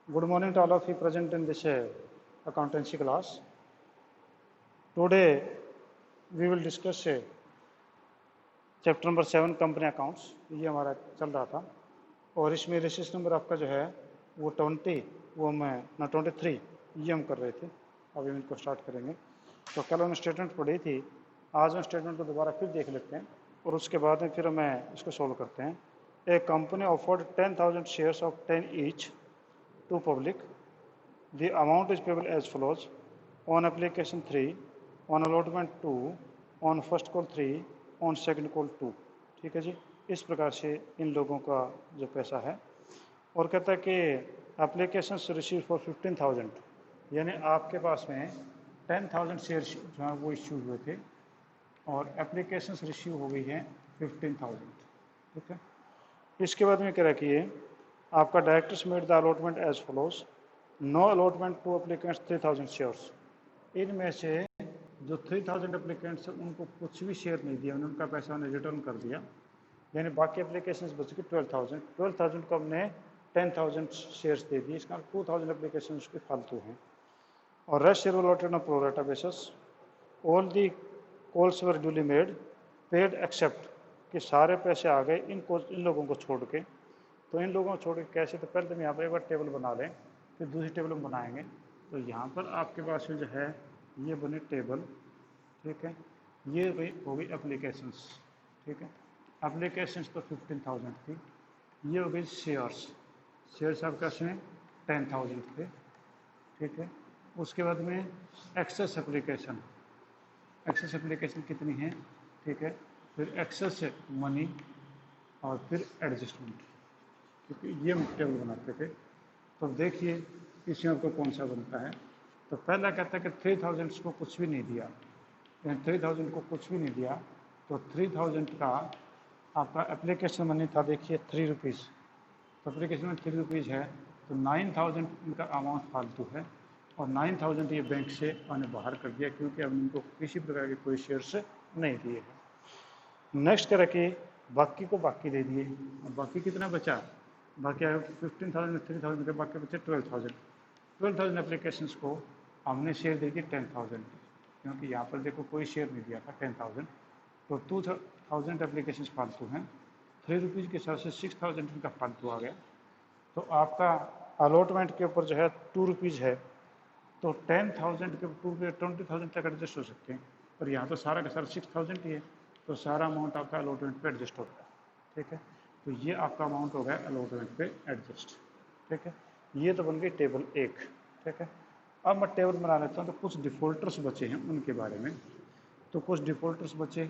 Good morning to all of you present in this accountancy class. Today we will discuss chapter number 7 company accounts. ये हमारा चल रहा था और इसमें रेसिस नंबर आपका जो है वो 20 वो मैं ना 23 ये हम कर रहे थे। अभी हम इनको स्टार्ट करेंगे। तो कल हमने स्टेटमेंट पढ़ी थी, आज हम स्टेटमेंट को दोबारा फिर देख लेते हैं और उसके बाद में फिर हमें इसको सोल्व करते हैं। A company offered 10,000 shares of 10 each to public. The amount is payable as follows: on application 3, on allotment 2, on first call 3, on second call 2। ठीक है जी, इस प्रकार से इन लोगों का जो पैसा है। और कहता है कि एप्लीकेशन रिसीव फॉर 15,000, यानी आपके पास में 10,000 शेयर जो है वो इश्यू हुए थे और एप्लीकेशन रिसीव हो गई हैं 15,000। ठीक है, इसके बाद में क्या रखिए, आपका directors made the allotment as follows: no allotment to applicants 3,000 shares. इनमें से जो 3,000 एप्लीकेंट्स उनको कुछ भी शेयर नहीं दिया, उनका पैसा उन्हें रिटर्न कर दिया, यानी बाकी एप्लीकेशंस बच गई 12,000 को हमने 10,000 शेयर्स दे दिए, इसका 2,000 एप्लीकेशन उसके फालतू हैं। और rest share allotted on pro rata basis, all the calls were duly made paid except, कि सारे पैसे आ गए इन लोगों को छोड़ के। तो इन लोगों को छोड़ के कैसे, तो पहले हम यहाँ पर एक बार टेबल बना लें, फिर दूसरी टेबल हम बनाएंगे। तो यहाँ पर आपके पास जो है ये बने टेबल। ठीक है, ये हो गई एप्लीकेशंस। ठीक है, एप्लीकेशंस तो 15,000 थी। ये हो गई शेयर्स, शेयर्स आपके पास में 10,000 थे। ठीक है, उसके बाद में एक्सेस एप्लीकेशन, एक्सेस एप्लीकेशन कितनी है? ठीक है, फिर एक्सेस मनी और फिर एडजस्टमेंट, क्योंकि ये हम टेबल बनाते थे। तो देखिए इसमें आपको कौन सा बनता है। तो पहला कहता है कि 3,000 को कुछ भी नहीं दिया, यानी 3,000 को कुछ भी नहीं दिया, तो 3,000 का आपका एप्लीकेशन मनी था, देखिए 3 रुपीज़। तो एप्लीकेशन में 3 रुपीज़ है, तो 9,000 इनका अमाउंट फालतू है और 9,000 ये बैंक से उन्होंने बाहर कर दिया, क्योंकि अब इनको किसी प्रकार के कोई शेयर्स नहीं दिए हैं। नेक्स्ट कह कि बाकी को बाकी दे दिए। अब बाकी कितना बचा? बाकी 15,000 में 3,000 के बाकी बचे 12,000 एप्लीकेशंस को हमने शेयर दे दिए 10,000, क्योंकि यहाँ पर देखो कोई शेयर नहीं दिया था 10,000, तो 2,000 एप्लीकेशंस फालतू हैं। 3 रुपीज़ के हिसाब से 6,000 का फालतू आ गया। तो आपका अलॉटमेंट के ऊपर जो है 2 रुपीज़ है, तो 10,000 के 20,000 तक एडजस्ट हो सकते हैं। और यहाँ तो सारा का सारा 6,000 ही है, तो सारा अमाउंट आपका अलॉटमेंट पे एडजस्ट होता है। ठीक है, तो ये आपका अमाउंट हो गया अलॉटमेंट पे एडजस्ट। ठीक है, ये तो बन गई टेबल 1। ठीक है, अब मैं टेबल बना लेता हूँ। तो कुछ डिफ़ॉल्टर्स बचे हैं उनके बारे में। तो कुछ डिफ़ॉल्टर्स बचे,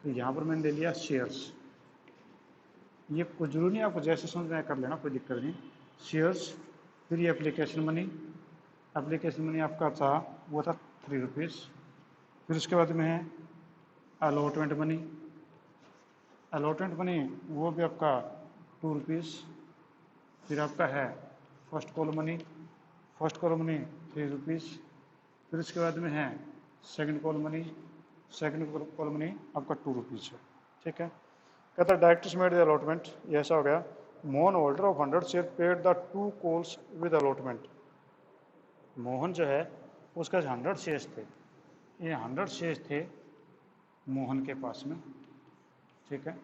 तो यहाँ पर मैंने ले लिया शेयर्स। ये कुछ जरूरी नहीं, आपको जैसे समझ में कर लेना, कोई दिक्कत नहीं। शेयर्स, फिर ये एप्लीकेशन मनी, एप्लीकेशन मनी आपका था वो था 3 रुपीज़। फिर उसके बाद में है अलॉटमेंट मनी, अलॉटमेंट मनी वो भी आपका 2 रुपीज़। फिर आपका है first call money, first call money 3 rupees. फिर उसके बाद में है second call money, second call money आपका 2 रुपीज़ है। ठीक है, कहता है डायरेक्टर्स मेड द अलॉटमेंट, ये ऐसा हो गया। Mohan holder of 100 share paid the 2 calls with allotment. Mohan जो है उसका 100 शेयर्स थे, ये 100 शेयर्स थे मोहन के पास में। ठीक है,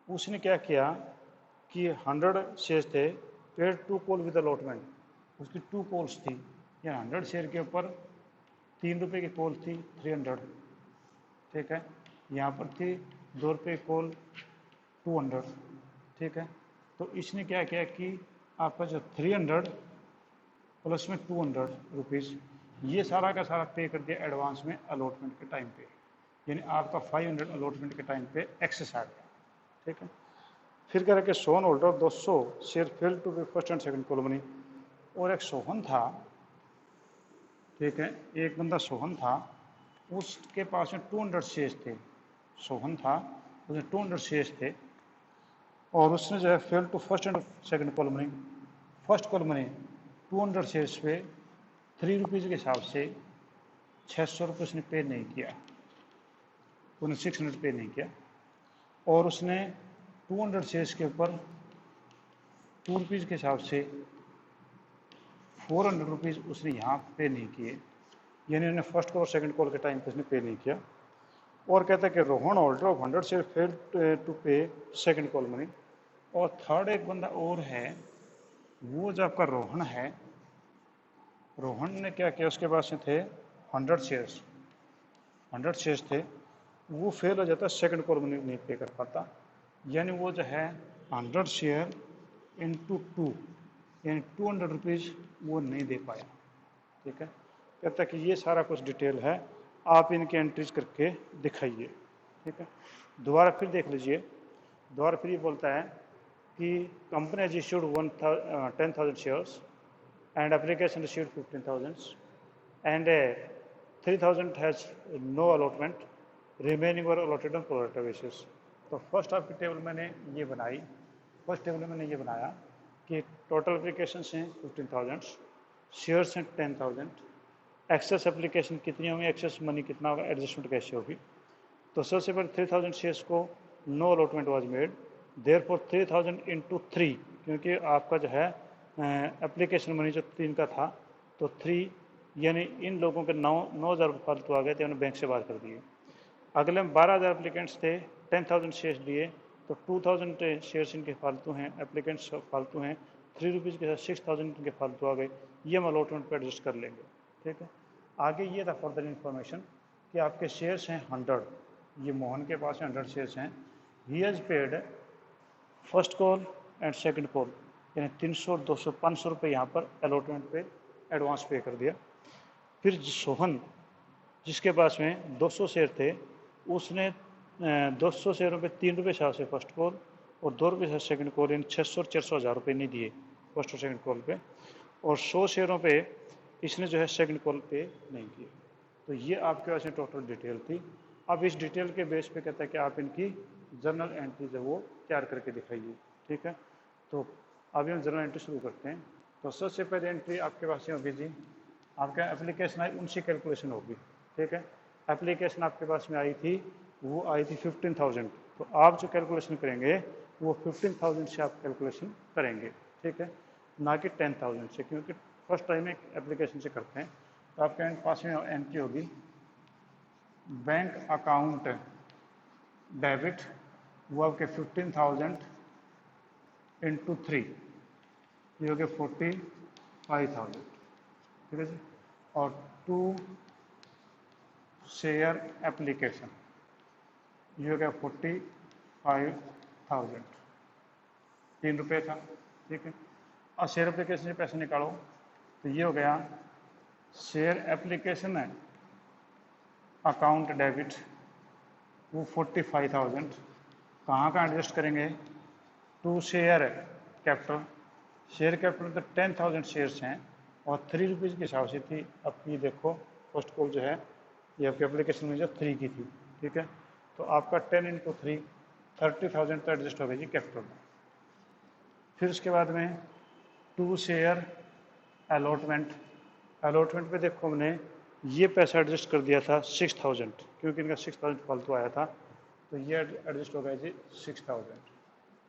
उसने क्या किया कि 100 शेयर्स थे, पेड 2 कॉल विद अलॉटमेंट, उसकी 2 कॉल्स थी। ये 100 शेयर के ऊपर 3 रुपये की कॉल थी 300। ठीक है, यहाँ पर थी 2 रुपये की कॉल 200। ठीक है, तो इसने क्या किया कि आपका जो 300 प्लस में 200 रुपीज़, ये सारा का सारा पे कर दिया एडवांस में अलॉटमेंट के टाइम पे, यानी आपका 500 अलॉटमेंट के टाइम पे एक्सेस आ गया। ठीक है, फिर कह रहे कि Sohan holder 200 share fail to be first and second call money. और एक सोहन था, ठीक है, एक बंदा सोहन था, उसके पास में 200 शेयर्स थे। सोहन था, उसमें 200 शेयर्स थे और उसने जो है fail to first and second call money. First call money 200 shares पे 3 रुपीज़ के हिसाब से 600 रुपये उसने पे नहीं किया, उन्हें 600 पे नहीं किया। और उसने 200 शेयर्स के ऊपर 2 रुपीज़ के हिसाब से 400 रुपीज़ उसने यहाँ पे नहीं किए, यानी उन्होंने फर्स्ट कॉल और सेकंड कॉल के टाइम पे उसने पे नहीं किया। और कहता है कि Rohan holder of 100 share fail to pay second call money. और थर्ड एक बंदा और है, वो जो आपका रोहन है, रोहन ने क्या किया, उसके पास में थे 100 शेयर्स थे, वो फेल हो जाता, सेकंड कॉल मनी नहीं पे कर पाता, यानी वो जो है 100 शेयर इंटू 2 यानी 200 रुपीज़ वो नहीं दे पाया। ठीक है, कहता है कि ये सारा कुछ डिटेल है, आप इनकी एंट्रीज करके दिखाइए। ठीक है, दोबारा फिर देख लीजिए, दोबारा फिर ये बोलता है कि company has issued 10,000 shares and application received 15,000 and 3,000 has no allotment, remaining were allotted on pro rata basis। तो फर्स्ट आपकी टेबल मैंने ये बनाई, फर्स्ट टेबल में मैंने ये बनाया कि टोटल एप्लीकेशन हैं 15,000, शेयर्स हैं 10,000, एक्सेस एप्लीकेशन कितनी होंगी, एक्सेस मनी कितना होगा, एडजस्टमेंट कैसे होगी। तो सबसे पहले 3,000 शेयर्स को no allotment was made, therefore 3,000 into 3, क्योंकि आपका जो है एप्लीकेशन मनी जो 3 का था, तो 3 यानी इन लोगों के 9,000 फालतू आ गए थे, उन्होंने बैंक से बात कर दिए। अगले में 12,000 एप्लीकेंट्स थे, 10,000 शेयर्स लिए, तो 2,000 शेयर्स इनके फालतू हैं, एप्लीकेंट्स फालतू हैं, 3 रुपीज़ के साथ 6,000 इनके फालतू आ गए, ये हम अलॉटमेंट पर एडजस्ट कर लेंगे। ठीक है, आगे ये था फर्दर इन्फॉर्मेशन कि आपके शेयर्स हैं 100, ये मोहन के पास 100 शेयर्स हैं, he has paid first call and second call, यानी 300, 200, 500 रुपये यहाँ पर अलॉटमेंट पे एडवांस पे कर दिया। फिर सोहन जिसके पास में 200 शेयर थे, उसने 200 शेयरों पे 3 रुपये हिसाब से फर्स्ट कॉल और 2 रुपये से सेकंड कॉल, इन 600 और 400 हज़ार रुपये नहीं दिए फर्स्ट और सेकंड कॉल पे, और 100 शेयरों पे इसने जो है सेकंड कॉल पे नहीं किए। तो ये आपके पास में टोटल डिटेल थी। अब इस डिटेल के बेस पे कहता है कि आप इनकी जर्नल एंट्री जो वो तैयार करके दिखाइए। ठीक है, तो अभी हम जर्नल एंट्री शुरू करते हैं। तो सबसे पहले एंट्री आपके पास में होगी जी, आपका एप्लीकेशन आई उनसे कैलकुलेशन होगी। ठीक है, एप्लीकेशन आपके पास में आई थी, वो आई थी 15,000, तो आप जो कैलकुलेशन करेंगे वो 15,000 से आप कैलकुलेशन करेंगे। ठीक है, ना कि 10,000 से, क्योंकि फर्स्ट टाइम एक एप्लीकेशन से करते हैं। तो आपके पास में एंट्री होगी बैंक अकाउंट डेबिट, वो आपके 15,000 इंटू 3, ये हो गया 45,000। ठीक है जी, और 2 शेयर एप्लीकेशन, ये हो गया 45,000, 3 रुपये था। ठीक है, और शेयर एप्लीकेशन से पैसे निकालो, तो ये हो गया शेयर एप्लीकेशन है अकाउंट डेबिट, वो 45,000, कहाँ का एडजस्ट करेंगे, 2 शेयर कैपिटल, शेयर कैपिटल तो 10,000 शेयर्स हैं और 3 रुपीज़ के हिसाब से थी। अब ये देखो फर्स्ट कॉल जो है ये आपकी एप्लीकेशन में जो 3 की थी। ठीक है, तो आपका 10 इंटू 3 30,000 तो एडजस्ट हो गई जी कैपिटल में। फिर उसके बाद में 2 शेयर अलॉटमेंट, अलॉटमेंट पे देखो हमने ये पैसा एडजस्ट कर दिया था 6,000, क्योंकि इनका 6,000 फालतू आया था, तो ये एडजस्ट हो गया जी 6,000।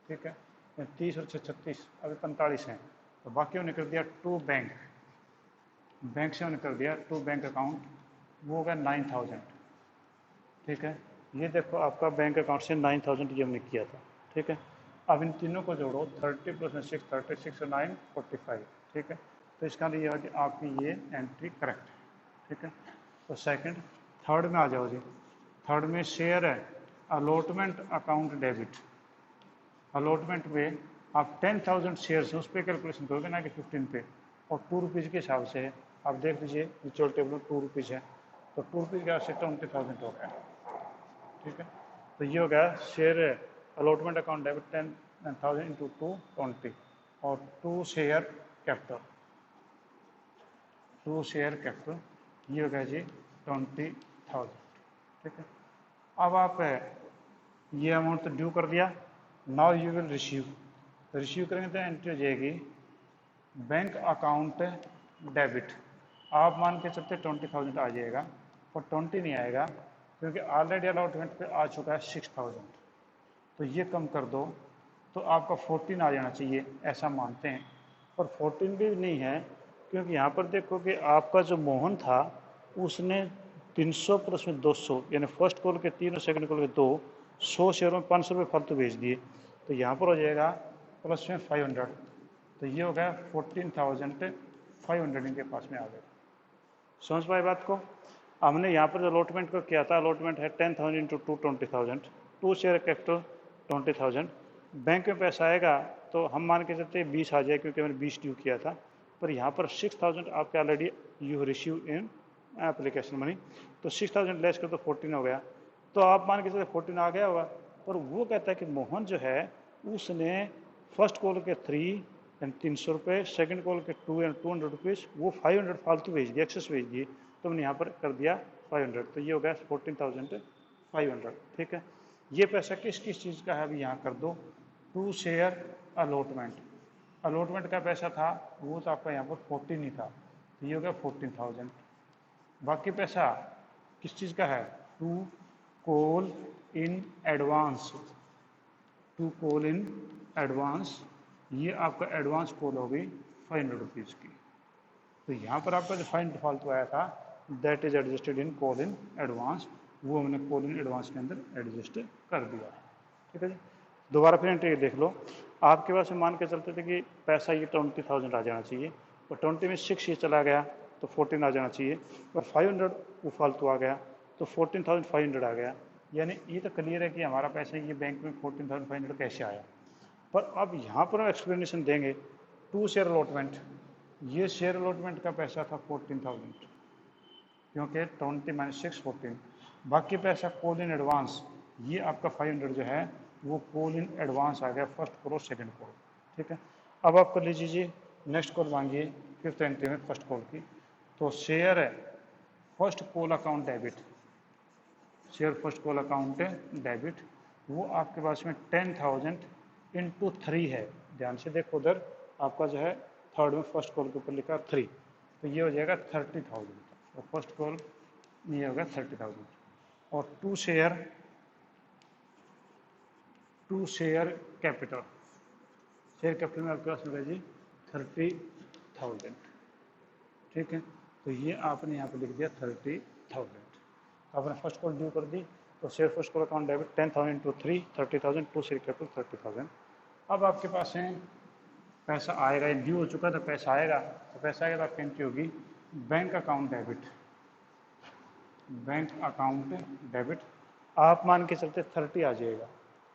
ठीक है, 30 और 36 अभी 45 हैं, तो बाकी उन्होंने कर दिया 2 बैंक, बैंक से उन्होंने कर दिया 2 बैंक अकाउंट, वो होगा 9,000। ठीक है, ये देखो आपका बैंक अकाउंट से 9,000 ये हमने किया था। ठीक है, अब इन तीनों को जोड़ो, 30 प्लस 6 36 और 9 45। ठीक है, तो इसका लिए कि आपकी ये एंट्री करेक्ट है। ठीक है, तो सेकंड, थर्ड में आ जाओ जी। थर्ड में शेयर है अलॉटमेंट अकाउंट डेबिट, अलॉटमेंट में आप 10,000 शेयर्स हैं उस पर कैलकुलेशन करोगे ना कि 15 पे, और 2 रुपीज़ के हिसाब से है। आप देख लीजिए म्यूचुअल टेबल में 2 रुपीज़ है, तो 2 रुपीज़ के हिसाब से 20,000 हो गया। ठीक है, तो ये हो गया share allotment account debit 10,000 into 2 20, और 2 शेयर कैपिटल, 2 शेयर कैपिटल, ये हो गया जी 20,000। ठीक है, अब आप ये अमाउंट तो ड्यू कर दिया, now you will receive, receive करेंगे तो एंट्री हो जाएगी बैंक अकाउंट डेबिट, आप मान के चलते 20,000 आ जाएगा, और 20 नहीं आएगा क्योंकि ऑलरेडी अलॉटमेंट पे आ चुका है 6,000, तो ये कम कर दो तो आपका 14 आ जाना चाहिए, ऐसा मानते हैं, पर 14 भी नहीं है क्योंकि यहाँ पर देखो कि आपका जो मोहन था उसने 300 प्लस में 200 यानी फर्स्ट कॉल के 3 और सेकंड कॉल के 2, 100 शेयरों में 500 रुपये फालतू भेज दिए। तो यहाँ पर हो जाएगा प्लस में 500, तो ये हो गया 14,500 इनके पास में आ गया। समझ पाए बात को। हमने यहाँ पर जो अलॉटमेंट को किया था, अलॉटमेंट है 10,000 इंटू 2 20,000, 2 शेयर कैपिटल 20,000। बैंक में पैसा आएगा तो हम मान के चलते 20 आ जाए क्योंकि मैंने 20 ड्यू किया था, पर यहाँ पर 6,000 आपके already you receive in application money, तो 6,000 लेस कर तो 14 हो गया। तो आप मान के चलते 14 आ गया होगा। पर वो कहता है कि मोहन जो है उसने फर्स्ट कॉल के 3 एंड 300 रुपये, सेकंड कॉल के 2 एंड 200 रुपीज़, वो 500 फालतू भेज दिया, एक्सेस भेज दिए, तो हमने यहाँ पर कर दिया 500, तो ये हो गया 14,500। ठीक है, ये पैसा किस किस चीज़ का है अभी यहाँ कर दो। 2 शेयर अलॉटमेंट, अलॉटमेंट का पैसा था वो तो आपका यहाँ पर 14 ही था, तो ये हो गया 14,000। बाकी पैसा किस चीज़ का है, to call in advance, to call in advance, ये आपका एडवांस कॉल हो गई 500 रुपीज़ की। तो यहाँ पर आपका जो फाइन फालतू आया था that is adjusted in call in advance, वो हमने कॉल इन एडवांस के अंदर एडजस्ट कर दिया। ठीक है जी, दोबारा फिर एंट्री देख लो। आपके पास में मान के चलते थे कि पैसा ये 20,000 आ जाना चाहिए, और 20 में 6 ये चला गया तो 14 आ जाना चाहिए, और 500 वो फालतू आ गया तो 14,500 आ गया। यानी ये तो क्लियर है कि हमारा पैसा ये बैंक में 14,500 कैसे आया। पर अब यहाँ पर हम एक्सप्लेनेशन देंगे। 2 शेयर अलॉटमेंट, ये शेयर अलॉटमेंट का पैसा था 14,000 क्योंकि 20 माइनस 6 14। बाकी पैसा कॉल इन एडवांस, ये आपका 500 जो है वो कॉल इन एडवांस आ गया फर्स्ट कॉल और सेकंड कॉल। ठीक है, अब आप कर लीजिए नेक्स्ट कॉल मांगिए फिफ्थ एंट्री में फर्स्ट कॉल की। तो शेयर है first call account debit, share first call account debit, वो आपके पास में 10,000 इंटू 3 है। ध्यान से देखो उधर आपका जो है थर्ड में फर्स्ट कॉल के ऊपर लिखा 3, तो ये हो जाएगा 30,000, और फर्स्ट कॉल ये हो गया 30,000। और to share capital, share capital में आपके पास होगा जी 30,000। ठीक है, तो ये आपने यहाँ पे लिख दिया 30,000। आपने फर्स्ट कॉल ड्यू कर दी, तो share first call account debit 10,000 into 3 30,000, to share capital 30,000। अब आपके पास है पैसा आएगा, ड्यू हो चुका तो पैसा आएगा, तो पैसा आएगा तो आपकी एंट्री होगी bank account debit, bank account debit. आप मान के चलते 30 आ जाएगा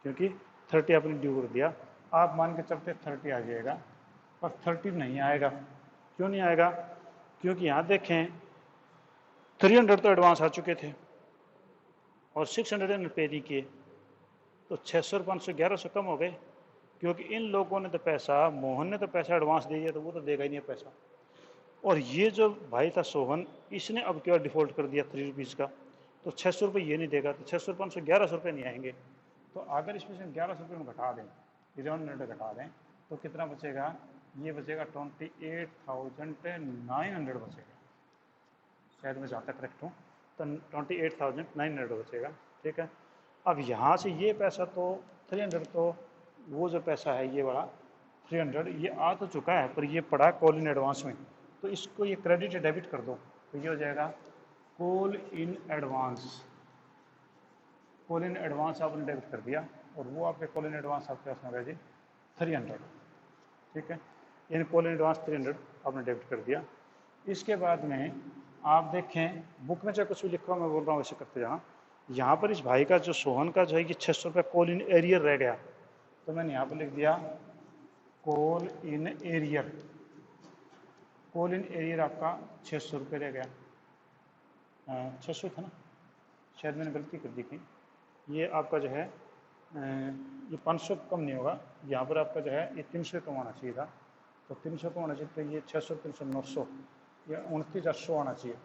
क्योंकि 30 आपने ड्यू कर दिया, आप मान के चलते 30 आ जाएगा, पर 30 नहीं आएगा। क्यों नहीं आएगा, क्योंकि यहाँ देखें 300 तो एडवांस आ चुके थे और 600 ने पे नहीं किए, तो 600 और 500 1100 कम हो गए, क्योंकि इन लोगों ने तो पैसा, मोहन ने तो पैसा एडवांस दे दिया, तो वो तो देगा ही नहीं पैसा। और ये जो भाई था सोहन, इसने अब क्या डिफ़ॉल्ट कर दिया 3 रुपीज़ का, तो 600 रुपये ये नहीं देगा, तो 600 500 1100 रुपये नहीं आएंगे। तो अगर इसमें से 1100 रुपये में घटा दें, 1100 घटा दें, तो कितना बचेगा, ये बचेगा 28,900 बचेगा, शायद मैं जहाँ तक करेक्ट हूँ, तो 28,900 बचेगा। ठीक है, अब यहाँ से ये पैसा तो 300, तो वो जो पैसा है ये वाला 300 ये आ तो चुका है, पर ये पड़ा कॉल इन एडवांस में, तो इसको ये क्रेडिट या डेबिट कर दो, तो ये हो जाएगा call in advance. Call in advance आपने डेबिट कर दिया, और वो आपके कॉल इन एडवांस आपके पास में जी 300। ठीक है, यानी कॉल इन एडवांस 300 आपने डेबिट कर दिया। इसके बाद में आप देखें बुक में चाहे कुछ भी लिखा, मैं बोल रहा हूँ वैसे करते जाना। यहाँ पर इस भाई का जो सोहन का जो है ये 600 रुपये कॉल इन एरियर रह गया, तो मैंने यहाँ पर लिख दिया call in arrear. Call in arrear आपका 600 रुपये रह गया, 600 था ना, शायद मैंने गलती कर दी थी। ये आपका जो है ये 500 कम नहीं होगा, यहाँ पर आपका जो है ये 300 कम आना चाहिए था, तो 300 कम आना चाहिए, तो ये 600 300 900 या 29,800 आना चाहिए,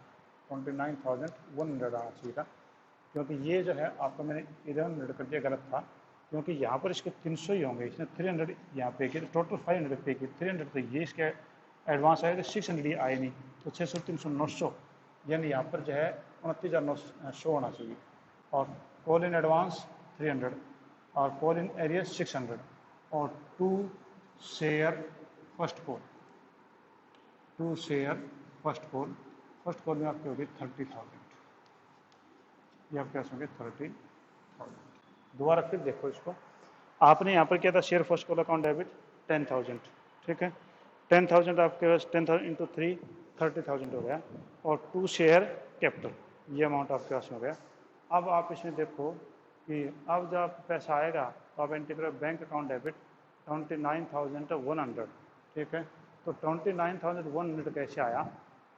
29,100 आना चाहिए था, क्योंकि ये जो है आपका मैंने 1100 कर दिया, गलत था, क्योंकि यहाँ पर इसके 300 ही होंगे, इसने 300 यहाँ पे किए, टोटल 500 पे किए, 300 तो ये इसके एडवांस आए, तो 600 ये आए नहीं, तो 600 300 900, यानी यहाँ पर जो है 29,900 होना चाहिए। और कॉल इन एडवांस 300 और कॉल इन एरियर 600 और 2 share first call, to share first call में आपकी होगी 30,000, ये आपके पास होंगे 30,000। दोबारा फिर देखो इसको, आपने यहाँ पर क्या था, share first call account debit 10,000, ठीक है, 10,000 आपके पास 10,000 इंटू 3 30,000 हो गया, और टू शेयर कैपिटल ये अमाउंट आपके पास हो गया। अब आप इसमें देखो कि अब जब पैसा आएगा तो आप एंट्री करो बैंक अकाउंट डेबिट 29,100, ठीक है, तो 29,100 कैसे आया,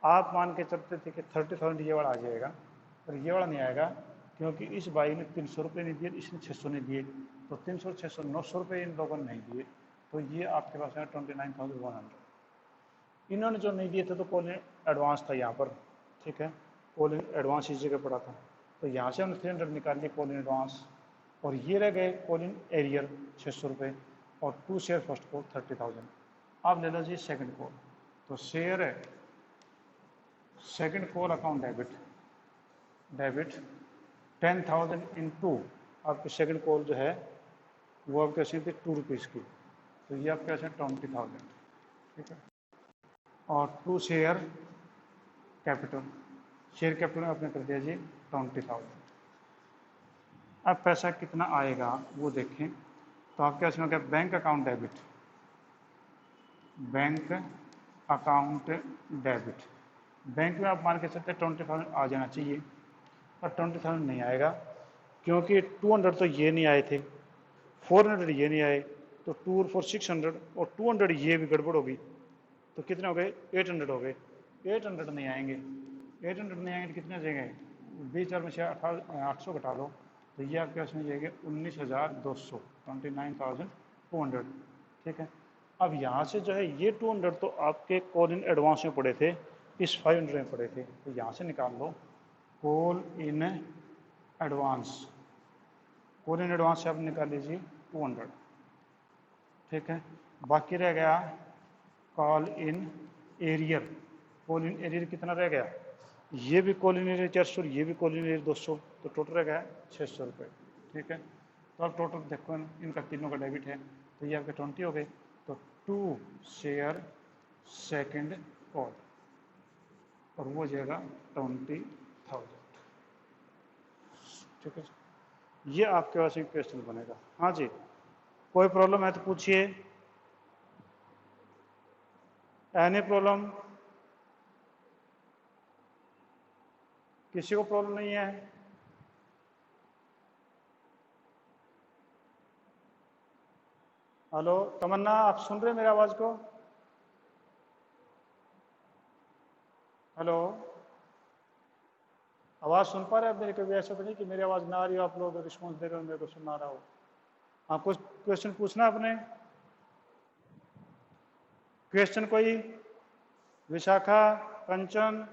आप मान के चलते थे कि 30,000 ये वाला आ जाएगा, पर ये वाला नहीं आएगा, क्योंकि इस भाई ने 300 रुपये नहीं दिए, इसने 600 नहीं दिए, तो 300 600 900 रुपये इन लोगों ने नहीं दिए, तो ये आपके पास है 29,100। इन्होंने जो नहीं दिए थे तो कॉल एडवांस था यहाँ पर, ठीक है, कॉल एडवांस इस जगह पड़ा था, तो यहाँ से हमने 300 निकाल लिया कॉल एडवांस, और ये रह गए कॉल एरियर 600 रुपये, और टू शेयर फर्स्ट कॉल 30,000। अब ले लो जी सेकंड कॉल, तो शेयर है second call account debit 10,000 into आपकी सेकंड कॉल जो है वो आपके पास थी 2 रुपीज़ की, तो ये आपके पास है 20,000, ठीक है, और टू शेयर कैपिटल में आपने कर दिया जी 20,000। अब पैसा कितना आएगा वो देखें, तो आपके पास में हो गया बैंक अकाउंट डेबिट, बैंक में आप मान के चलते 20,000 आ जाना चाहिए, पर 20,000 नहीं आएगा, क्योंकि 200 तो ये नहीं आए थे, 400 ये नहीं आए, तो 2 और 4 600, और 200 ये भी गड़बड़ होगी, तो कितने हो गए 800 हो गए, 800 नहीं आएंगे, 800 नहीं आएंगे तो कितने हो जाएंगे, 20,000 में से 800 घटा लो, तो ये आपके पास में जाएंगे 19,200, 29,200, ठीक है। अब यहाँ से जो है ये 200 तो आपके कॉल इन एडवांस में पड़े थे, इस 500 में पड़े थे, तो यहाँ से निकाल लो कॉल इन एडवांस से आप निकाल लीजिए 200, ठीक है, बाकी रह गया कॉल इन एरियर कितना रह गया, ये भी कॉल इन एरियर 400, ये भी कॉल इन एरियर 200, तो टोटल रह गया 600 रुपये, ठीक है। तो अब टोटल देखो इनका तीनों का डेबिट है, तो ये आपके 20 हो गए, तो टू शेयर सेकंड कॉल, और वो जाएगा 20,000, ठीक है। ये आपके पास एक क्वेश्चन बनेगा। हाँ जी, कोई प्रॉब्लम है तो पूछिए, एनी प्रॉब्लम, किसी को प्रॉब्लम नहीं है? हेलो तमन्ना, आप सुन रहे हैं मेरी आवाज को? हेलो, आवाज सुन पा रहे हैं आप मेरी? कभी ऐसा तो नहीं कि मेरी आवाज ना आ रही हो, आप लोग रिस्पॉन्स दे रहे हो, मेरे को सुन ना रहा हो। हाँ, कुछ क्वेश्चन पूछना आपने? क्वेश्चन कोई? विशाखा, कंचन,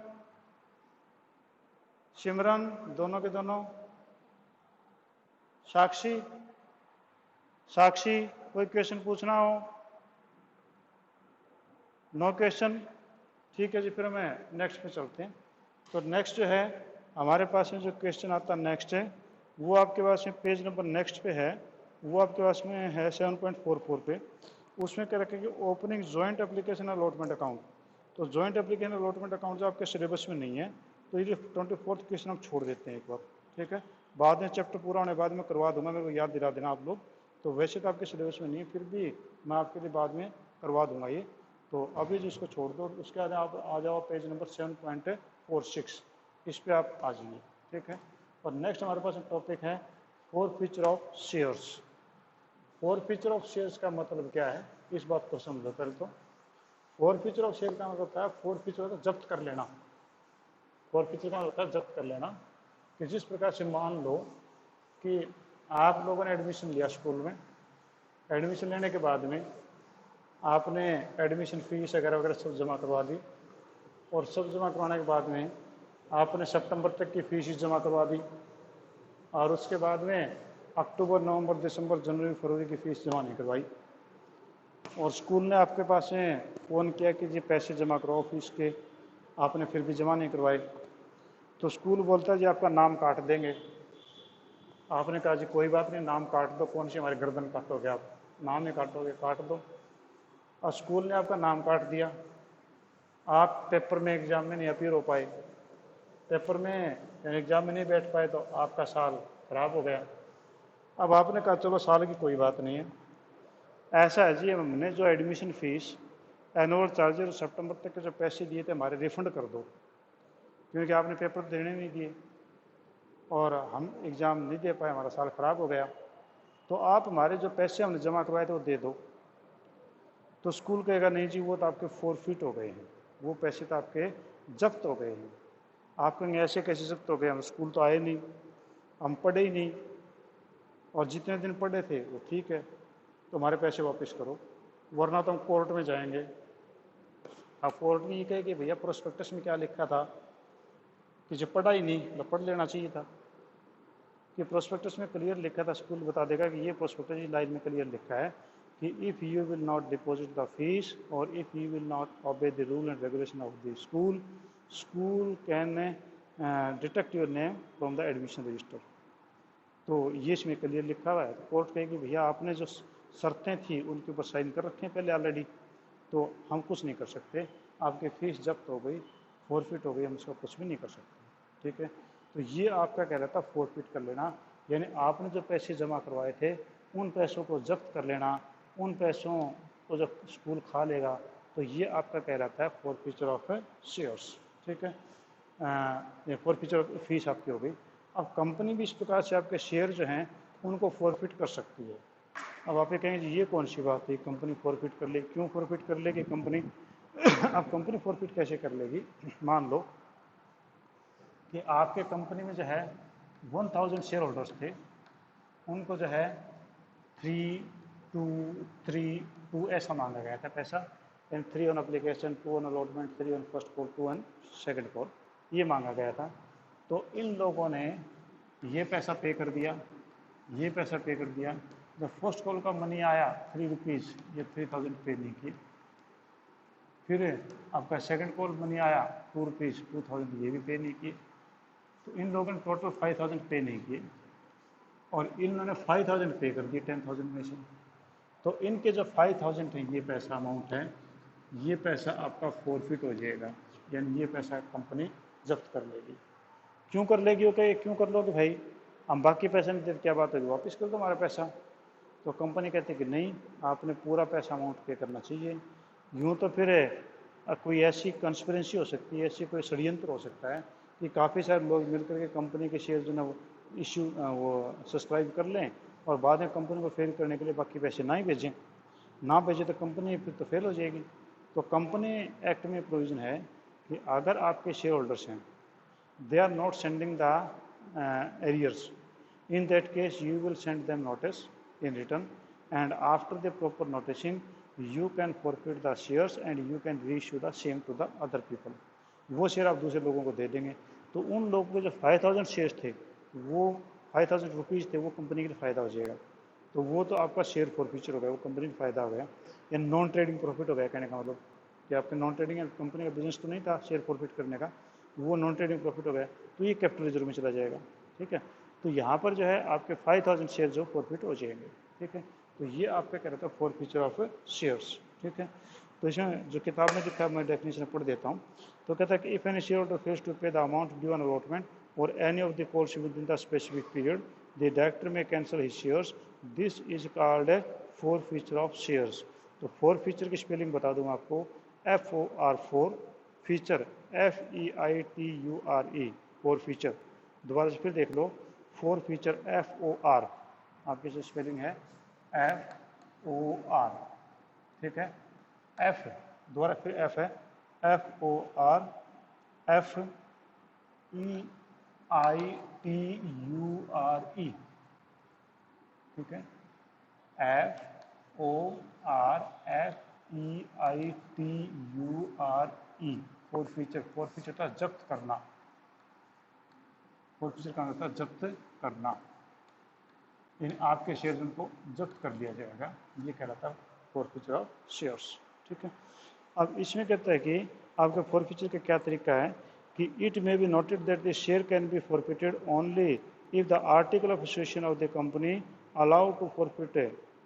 सिमरन, दोनों के दोनों, साक्षी, कोई क्वेश्चन पूछना हो? नो क्वेश्चन, ठीक है जी, फिर हमें नेक्स्ट पे चलते हैं। तो नेक्स्ट जो है हमारे पास में जो क्वेश्चन आता है नेक्स्ट है, वो आपके पास में पेज नंबर नेक्स्ट पे है, वो आपके पास में है 7.44 पे। उसमें क्या रखें कि opening joint application allotment account, तो जॉइंट एप्लीकेशन अलॉटमेंट अकाउंट जो आपके सिलेबस में नहीं है, तो ये 24th क्वेश्चन हम छोड़ देते हैं एक बार, ठीक है, बाद में चैप्टर पूरा होने बाद में करवा दूंगा, मेरे को याद दिला देना आप लोग। तो वैसे तो आपके सिलेबस में नहीं है, फिर भी मैं आपके लिए बाद में करवा दूंगा ये, तो अभी जिसको छोड़ दो, उसके बाद आप आ जाओ पेज नंबर 7.46, इस पर आप आ जाइए, ठीक है। और नेक्स्ट हमारे पास टॉपिक है four feature of shares. Four feature of shares का मतलब क्या है, इस बात को समझो पहले तो। फोर फीचर ऑफ शेयर का मतलब होता है, फोर फीचर होता है जब्त कर लेना, फोर फीचर का मतलब होता है जब्त कर लेना, कि जिस प्रकार से मान लो कि आप लोगों ने एडमिशन लिया स्कूल में, एडमिशन लेने के बाद में आपने एडमिशन फीस वगैरह वगैरह सब जमा करवा दी, और सब जमा करवाने के बाद में आपने सितंबर तक की फीस जमा करवा दी, और उसके बाद में अक्टूबर नवंबर दिसंबर जनवरी फरवरी की फ़ीस जमा नहीं करवाई, और स्कूल ने आपके पास में फ़ोन किया कि जी पैसे जमा करवाओ फीस के, आपने फिर भी जमा नहीं करवाए, तो स्कूल बोलता है जी आपका नाम काट देंगे। आपने कहा जी कोई बात नहीं, नाम काट दो, कौन सी हमारी गर्दन काटोगे आप, नाम ही काटोगे, काट दो। और स्कूल ने आपका नाम काट दिया। आप पेपर में एग्ज़ाम में नहीं अपीयर हो पाए, पेपर में एग्ज़ाम में नहीं बैठ पाए, तो आपका साल खराब हो गया। अब आपने कहा चलो साल की कोई बात नहीं है, ऐसा है जी हमने जो एडमिशन फ़ीस एनुअल चार्जेस सितंबर तक के जो पैसे दिए थे हमारे रिफंड कर दो, क्योंकि आपने पेपर देने नहीं दिए और हम एग्ज़ाम नहीं दे पाए, हमारा साल ख़राब हो गया, तो आप हमारे जो पैसे हमने जमा करवाए थे वो दे दो। तो स्कूल कहेगा नहीं जी वो तो आपके फोरफिट हो गए हैं, वो पैसे तो आपके जब्त हो गए हैं। आप कहेंगे ऐसे कैसे जब्त हो गए, हम स्कूल तो आए नहीं, हम पढ़े ही नहीं, और जितने दिन पढ़े थे वो ठीक है, तो हमारे पैसे वापस करो, वरना तो हम कोर्ट में जाएंगे। अब कोर्ट में ये कहे कि भैया प्रोस्पेक्टस में क्या लिखा था, कि जो पढ़ा ही नहीं मतलब पढ़ लेना चाहिए था, कि प्रोस्पेक्टस में क्लियर लिखा था, स्कूल बता देगा कि ये प्रोस्पेक्टस लाइन में क्लियर लिखा है कि if you will not deposit the fees और if you will not obey the rule and regulation of the school, school can detect your name from the admission register. तो ये इसमें clear लिखा हुआ है। तो कोर्ट कहेगी भैया आपने जो शर्तें थी उनके ऊपर साइन कर रखे हैं पहले ऑलरेडी, तो हम कुछ नहीं कर सकते, आपकी फ़ीस जब्त हो गई, फोरफिट हो गई, हम उसका कुछ भी नहीं कर सकते। ठीक है, तो ये आपका कह रहा था फोरफिट कर लेना, यानी आपने जो पैसे जमा करवाए थे उन पैसों को जब्त कर लेना, उन पैसों को जब स्कूल खा लेगा, तो ये आपका कह रहा था फोरफिचर ऑफ शेयर्स। ठीक है, ये फोरफिचर ऑफ फीस आपकी हो गई। अब कंपनी भी इस प्रकार से आपके शेयर जो हैं उनको फोरफिट कर सकती है। अब आप ये कहेंगे ये कौन सी बात है, कंपनी फोरफिट कर ले, क्यों फोरफिट कर लेगी कंपनी? अब कंपनी फोरफिट कैसे कर लेगी? मान लो कि आपके कंपनी में जो है 1000 शेयर होल्डर्स थे, उनको जो है 3 2 3 2 ऐसा मांगा गया था पैसा, and 3 on application, 2 on allotment, 3 on first call, 2 on second call, ये मांगा गया था। तो इन लोगों ने ये पैसा पे कर दिया, ये पैसा पे कर दिया। जब फर्स्ट कॉल का मनी आया 3 रुपीज़, ये 3000 पे नहीं किए। फिर आपका सेकंड कॉल मनी आया 2 रुपीज़, 2000, ये भी पे नहीं किए। तो इन लोगों ने टोटल 5000 पे नहीं किए, और इन्होंने 5000 पे कर दिए 10,000 में से। तो इनके जो 5000 है, ये पैसा अमाउंट है, ये पैसा आपका फोरफिट हो जाएगा, यानी ये पैसा कंपनी जब्त कर लेगी। क्यों कर लेगी? ओके, क्यों कर लोगे भाई, हम बाकी पैसा नहीं देते, क्या बात है, वापस कर दो हमारा पैसा। तो कंपनी कहती है कि नहीं, आपने पूरा पैसा अमाउंट पे करना चाहिए। यूँ तो फिर कोई ऐसी कंस्पिरेंसी हो सकती है, ऐसी कोई षड्यंत्र हो सकता है कि काफ़ी सारे लोग मिलकर के कंपनी के शेयर जो ना वो इशू वो सब्सक्राइब कर लें, और बाद में कंपनी को फेल करने के लिए बाकी पैसे ना ही भेजें, ना भेजें तो कंपनी फिर तो फेल हो जाएगी। तो कंपनी एक्ट में प्रोविज़न है कि अगर आपके शेयर होल्डर्स हैं, they are not sending the arrears, in that case you will send them notice in return, and after the proper noticing you can forfeit the shares and you can reissue the same to the other people। वो share आप दूसरे लोगों को दे देंगे। तो उन लोगों के जो 5000 शेयर्स थे, वो 5000 रुपीज़ थे, वो कंपनी के लिए फ़ायदा हो जाएगा। तो वो तो आपका शेयर फॉरफीचर हो गया, वो कंपनी को फ़ायदा हो गया, या नॉन ट्रेडिंग प्रॉफिट हो गया। कहने का मतलब कि आपके नॉन ट्रेडिंग कंपनी का बिजनेस तो नहीं था शेयर फॉरफिट करने का, वो नॉन ट्रेडिंग प्रॉफिट हो गया, तो ये कैपिटल रिजर्व में चला जाएगा। ठीक है, तो यहाँ पर जो है आपके 5000 शेयर जो फॉरफिट हो जाएंगे। ठीक है, तो ये आपका कह रहा था फॉरफीचर ऑफ शेयर्स। ठीक है, तो इसमें जो किताब में लिखा है मैं डेफिनेशन पढ़ देता हूँ। तो कहता है कि if any share holder fails to pay the amount due on allotment और any of the calls with in the specific period, the director may cancel his shares, this is called a forfeiture of shares. तो forfeiture की spelling बता दूँ आपको, FOR for, feature FEITURE, forfeiture. दोबारा से फिर देख लो, फोर फीचर FOR, आपकी जो स्पेलिंग है FOR। ठीक है, F, दोबारा फिर F है, FOR FEITURE। ठीक है, FOR FEITURE, four feature. Four feature था जब्त करना, फोर फीचर का मतलब जब्त करना, इन आपके शेयर उनको जब्त कर दिया जाएगा, ये कह रहा था फोर फीचर ऑफ शेयर्स। ठीक है, अब इसमें कहता है कि आपका फोर फीचर का क्या तरीका है कि it may be noted that the share can be forfeited only if the article of association of the company allow to forfeit.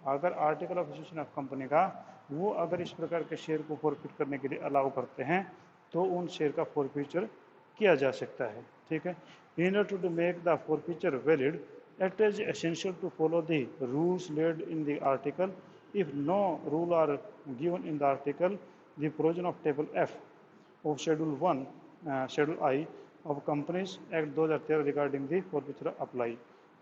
अगर article of association of company का वो अगर इस प्रकार के शेयर को फॉरफिट करने के लिए अलाउ करते हैं, तो उन शेयर का फॉरफीचर किया जा सकता है। ठीक है, in order to make the forfeiture valid it is essential to follow the rules laid in the article. If no rule are given in the article, the provision of table F of schedule 1 schedule I of companies act 2013 regarding the forfeiture apply।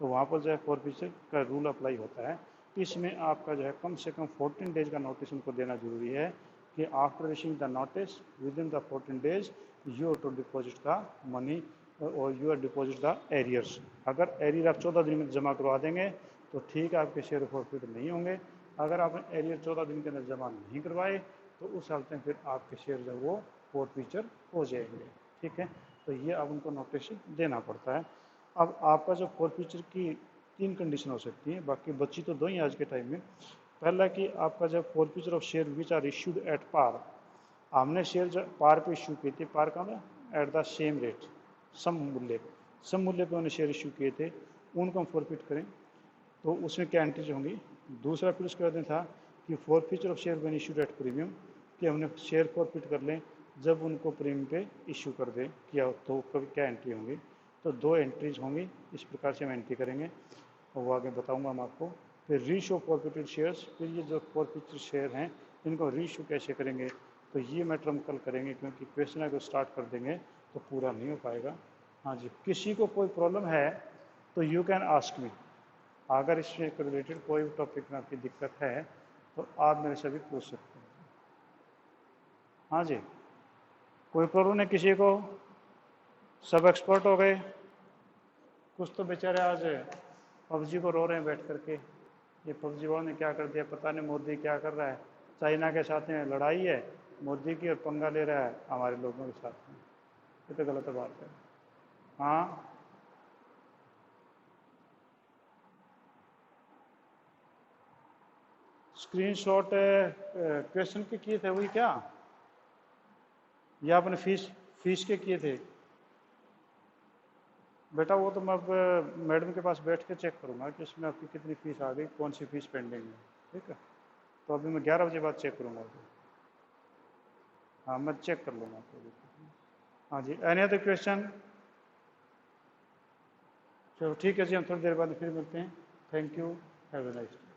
तो वहाँ पर जो है forfeiture का rule apply होता है। इसमें आपका जो है कम से कम 14 डेज का नोटिस उनको देना जरूरी है कि after receiving the notice with in the 14 days you to deposit the money और you are deposit the arrears. अगर एरियर आप 14 दिन में जमा करवा देंगे तो ठीक है, आपके शेयर फॉरफीट नहीं होंगे। अगर आपने एरियर 14 दिन के अंदर जमा नहीं करवाए तो उस हालत में फिर आपके शेयर जो वो फॉरफीचर हो जाएंगे। ठीक है, तो ये अब उनको नोटिस देना पड़ता है। अब आपका जो फॉरफीचर की 3 कंडीशन हो सकती हैं, बाकी बच्ची तो 2 ही आज के टाइम में। पहला कि आपका जब forfeiture of share which are issued at par, हमने शेयर जो पार पे इशू किए थे, पार का ना एट द सेम रेट, सम मूल्य पे उन्होंने शेयर इशू किए थे, उनको हम फॉरफिट करें तो उसमें क्या एंट्रीज होंगी। दूसरा फिर उसके बाद में था कि forfeiture of share when issued at premium, कि हमने शेयर फॉरफिट कर लें जब उनको प्रीमियम पे इशू कर दें किया तो कभी क्या एंट्री होंगी। तो 2 एंट्रीज होंगी, इस प्रकार से हम एंट्री करेंगे और वो आगे बताऊंगा हम आपको। फिर रीशो फॉरफिटेड शेयर्स, फिर ये जो फॉरफिटेड शेयर हैं इनको रीशो कैसे करेंगे, तो ये मैटर हम कल करेंगे, क्योंकि क्वेश्चन अगर स्टार्ट कर देंगे तो पूरा नहीं हो पाएगा। हाँ जी, किसी को कोई प्रॉब्लम है तो यू कैन आस्क मी। अगर इससे रिलेटेड कोई टॉपिक में आपकी दिक्कत है तो आप मेरे से भी पूछ सकते हैं। हाँ जी, कोई प्रॉब्लम नहीं किसी को, सब एक्सपर्ट हो गए। कुछ तो बेचारे आज पबजी को रो रहे हैं बैठ करके, ये पबजी वालों ने क्या कर दिया पता नहीं, मोदी क्या कर रहा है, चाइना के साथ में लड़ाई है मोदी की और पंगा ले रहा है हमारे लोगों के साथ में, ये तो गलत बात है। हाँ, स्क्रीनशॉट क्वेश्चन के किए थे वही क्या, या आपने फीस के किए थे? बेटा वो तो मैं अब मैडम के पास बैठ के चेक करूँगा कि इसमें आपकी कितनी फ़ीस आ गई, कौन सी फ़ीस पेंडिंग है। ठीक है, तो अभी मैं 11 बजे बाद चेक करूँगा अभी। हाँ, मैं चेक कर लूँगा तो। हाँ जी, एनी अदर क्वेश्चन? चलो ठीक है जी, हम थोड़ी देर बाद फिर मिलते हैं। Thank you, have a nice day.